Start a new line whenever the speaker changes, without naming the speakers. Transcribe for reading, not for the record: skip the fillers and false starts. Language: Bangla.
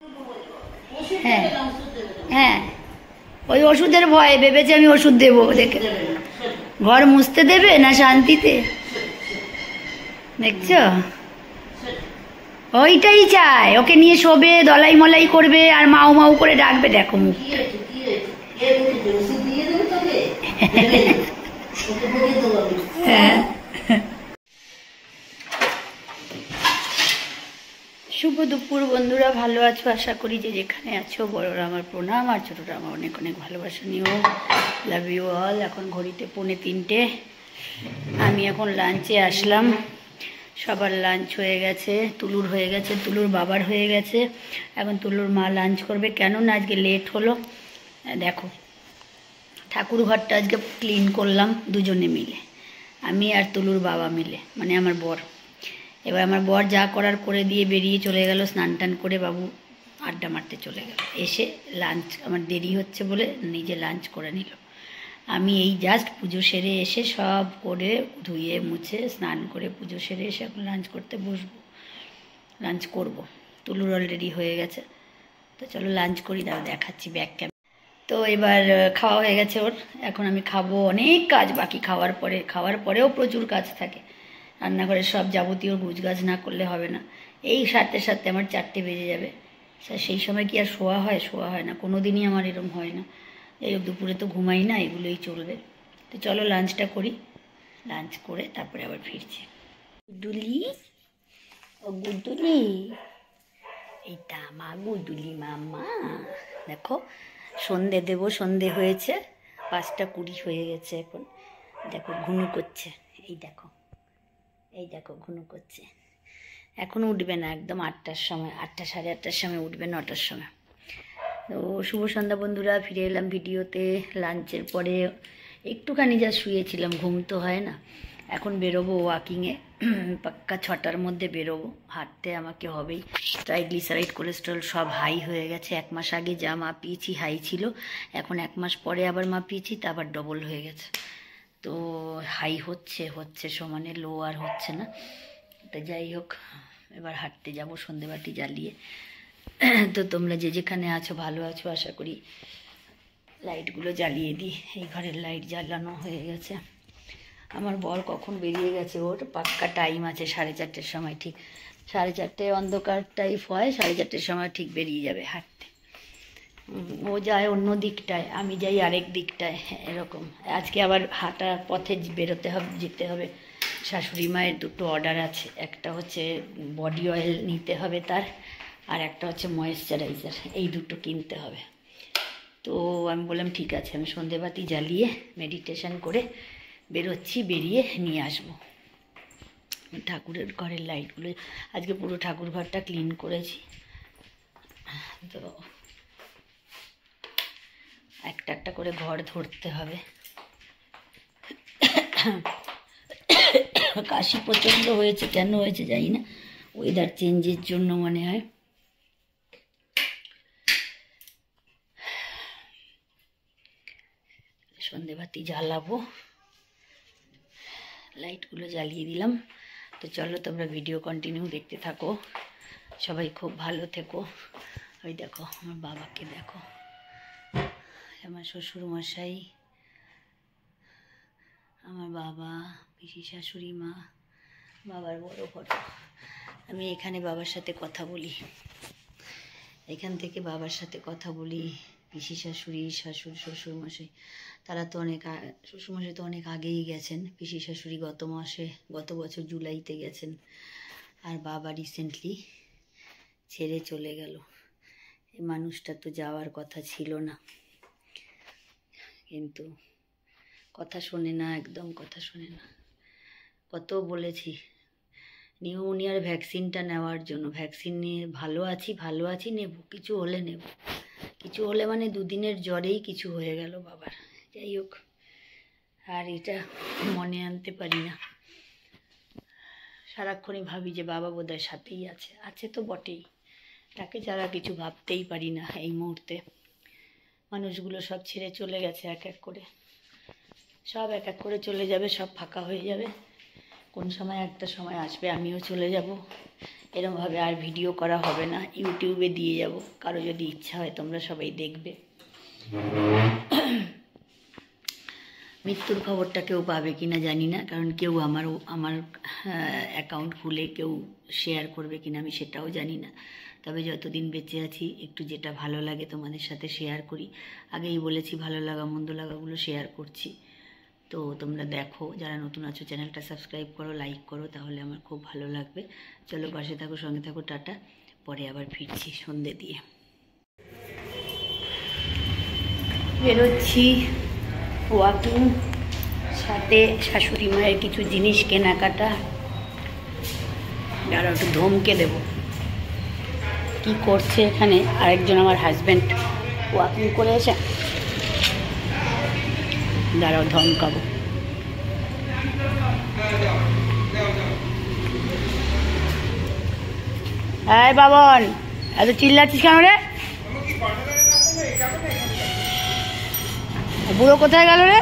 হ্যাঁ হ্যাঁ, ওই ওষুধের ভয়ে ভেবেছি আমি ওষুধ দেবো দেখে। ঘর মুছতে দেবে না শান্তিতে, দেখছো? ওইটাই চায়, ওকে নিয়ে শোবে, দলাই মলাই করবে আর মাও মাও করে ডাকবে। দেখো মুখ। হ্যাঁ, শুভ দুপুর বন্ধুরা, ভালো আছো আশা করি। যে যেখানে আছো, বড়রা আমার প্রণাম আর ছোটরা আমার অনেক অনেক ভালোবাসা নিও। Love you all. এখন ঘড়িতে 2:45, আমি এখন লাঞ্চে আসলাম। সবার লাঞ্চ হয়ে গেছে, তুলুর হয়ে গেছে, তুলুর বাবার হয়ে গেছে। এখন তুলুর মা লাঞ্চ করবে। কেন না আজকে লেট হলো, দেখো ঠাকুর ঘরটা আজকে ক্লিন করলাম দুজনে মিলে, আমি আর তুলুর বাবা মিলে, মানে আমার বর। এবার আমার বর যা করার করে দিয়ে বেরিয়ে চলে গেল, স্নান টান করে বাবু আড্ডা মারতে চলে গেল। এসে লাঞ্চ, আমার দেরি হচ্ছে বলে নিজে লাঞ্চ করে নিল। আমি এই জাস্ট পুজো সেরে এসে সব করে ধুয়ে মুছে স্নান করে পুজো সেরে এসে এখন লাঞ্চ করতে বসবো, লাঞ্চ করব। তুলুর অলরেডি হয়ে গেছে, তো চলো লাঞ্চ করি, দাঁড়া দেখাচ্ছি ব্যাক ক্যামেরা। তো এবার খাওয়া হয়ে গেছে ওর, এখন আমি খাবো। অনেক কাজ বাকি, খাওয়ার পরেও প্রচুর কাজ থাকে। রান্নাঘরের সব যাবতীয় গুজগাছ না করলে হবে না। এই সারতে সারতে আমার 4টে বেজে যাবে। সেই সময় কি আর শোয়া হয় না, কোনো দিনই আমার এরকম হয় না। এই দুপুরে তো ঘুমাই না, এগুলোই চলবে। তো চলো লাঞ্চটা করি, লাঞ্চ করে তারপরে আবার ফিরছি। গুডুলি, ও গুডুলি, এইটা আমার গুডুলি মামা। দেখো সন্ধে দেবো, সন্ধে হয়েছে, 5:20 হয়ে গেছে এখন। দেখো ঘুনু করছে, এই দেখো, এই দেখো ঘুনু করছে। এখন উঠবে না, একদম 8টার সময়, 8টা সাড়ে 8টার সময় উঠবে, 9টার সময়। তো শুভ সন্ধ্যা বন্ধুরা, ফিরে এলাম ভিডিওতে। লাঞ্চের পরে একটুখানি যা শুয়েছিলাম, ঘুম তো হয় না। এখন বেরোবো ওয়াকিংয়ে, পাক্কা 6টার মধ্যে বেরোবো। হাঁটতে আমাকে হবেই। ট্রাইগ্লিসারাইড কোলেস্ট্রল সব হাই হয়ে গেছে। 1 মাস আগে যা মাপিয়েছি হাই ছিল, এখন 1 মাস পরে আবার মাপিয়েছি, তা আবার ডবল হয়ে গেছে। তো হাই হচ্ছে সমানে, লো আর হচ্ছে না। তো যাই হোক, এবার হাঁটতে যাব সন্ধেবাতি জ্বালিয়ে। তো তোমরা যে যেখানে আছো ভালো আছো আশা করি। লাইটগুলো জ্বালিয়ে দিই, এই ঘরের লাইট জ্বালানো হয়ে গেছে। আমার বর কখন বেরিয়ে গেছে, ওর পাক্কা টাইম আছে, 4:30টার সময় ঠিক। 4:30টায় অন্ধকার টাইপ হয়, 4:30টার সময় ঠিক বেরিয়ে যাবে হাঁটতে। ও যায় অন্য দিকটায়, আমি যাই আরেক দিকটায়, এরকম। আজকে আবার হাঁটা পথে বেরোতে হবে, যেতে হবে। শাশুড়ি মায়ের 2টো অর্ডার আছে, একটা হচ্ছে বডি অয়েল নিতে হবে তার, আর একটা হচ্ছে ময়েশ্চারাইজার, এই 2টো কিনতে হবে। তো আমি বললাম ঠিক আছে, আমি সন্ধেবাতি জ্বালিয়ে মেডিটেশন করে বেরোচ্ছি, বেরিয়ে নিয়ে আসবো। ঠাকুরের ঘরের লাইটগুলো আজকে পুরো ঠাকুর ঘরটা ক্লিন করেছি। তো একটা একটা করে ঘর ধরতে হবে। কাশি প্রচণ্ড হয়েছে, কেন হয়েছে জানি না, ওয়েদার চেঞ্জের জন্য মনে হয়। সন্ধেবাতি জ্বালাবো, লাইটগুলো জ্বালিয়ে দিলাম। তো চলো তোমরা ভিডিও কন্টিনিউ দেখতে থাকো, সবাই খুব ভালো থেকো। ওই দেখো আমার বাবাকে, দেখো আমার শ্বশুরমশাই, আমার বাবা, পিসি শাশুড়ি মা, বাবার বড় ফটো। আমি এখানে বাবার সাথে কথা বলি, এখান থেকে বাবার সাথে কথা বলি। পিসি শাশুড়ি, শ্বশুরমশাই, তারা তো অনেক, শ্বশুরমশাই তো অনেক আগেই গেছেন। পিসি শাশুড়ি গত বছর জুলাইতে গেছেন। আর বাবা রিসেন্টলি ছেড়ে চলে গেল। এই মানুষটা তো যাওয়ার কথা ছিল না, কিন্তু কথা শোনে না, একদম কথা শোনে না। কত বলেছি নিউমোনিয়ার ভ্যাকসিনটা নেওয়ার জন্য, ভ্যাকসিন নিয়ে ভালো আছি নেব, কিছু হলে নেব, কিছু হলে মানে 2 দিনের জ্বরেই কিছু হয়ে গেল বাবার। যাই হোক, আর এটা মনে আনতে পারি না। সারাক্ষণই ভাবি যে বাবা বোধহয় সাথেই আছে তো বটেই, তাকে ছাড়া কিছু ভাবতেই পারি না এই মুহূর্তে। মানুষগুলো সব ছেড়ে চলে গেছে, এক এক করে চলে যাবে, সব ফাঁকা হয়ে যাবে। কোন সময় একটা সময় আসবে আমিও চলে যাব, এরমভাবে আর ভিডিও করা হবে না, ইউটিউবে দিয়ে যাব। কারো যদি ইচ্ছা হয় তোমরা সবাই দেখবে। মৃত্যুর খবরটা কেউ পাবে কি না জানি না, কারণ কেউ আমার অ্যাকাউন্ট খুলে কেউ শেয়ার করবে কিনা আমি সেটাও জানি না। তবে যতদিন বেঁচে আছি একটু যেটা ভালো লাগে তোমাদের সাথে শেয়ার করি। আগেই বলেছি ভালো লাগা মন্দ লাগাগুলো শেয়ার করছি, তো তোমরা দেখো। যারা নতুন আছো চ্যানেলটা সাবস্ক্রাইব করো, লাইক করো, তাহলে আমার খুব ভালো লাগবে। চলো পাশে থাকো, সঙ্গে থাকো, টাটা। পরে আবার ফিরছি সন্ধে দিয়ে। বেরোচ্ছি ওয়াকিং, সাথে শাশুড়ি মায়ের কিছু জিনিস কেনাকাটা। যারা একটু ধমকে দেব কি করছে এখানে। আরেকজন আমার হাজব্যান্ড ওয়াকিং করে এসে, দাঁড়াও ধমকাবো। হ্যাঁ বাবন, এত চিল্লাচ্ছিস কেন রে? বুড়ো কোথায় গেল রে?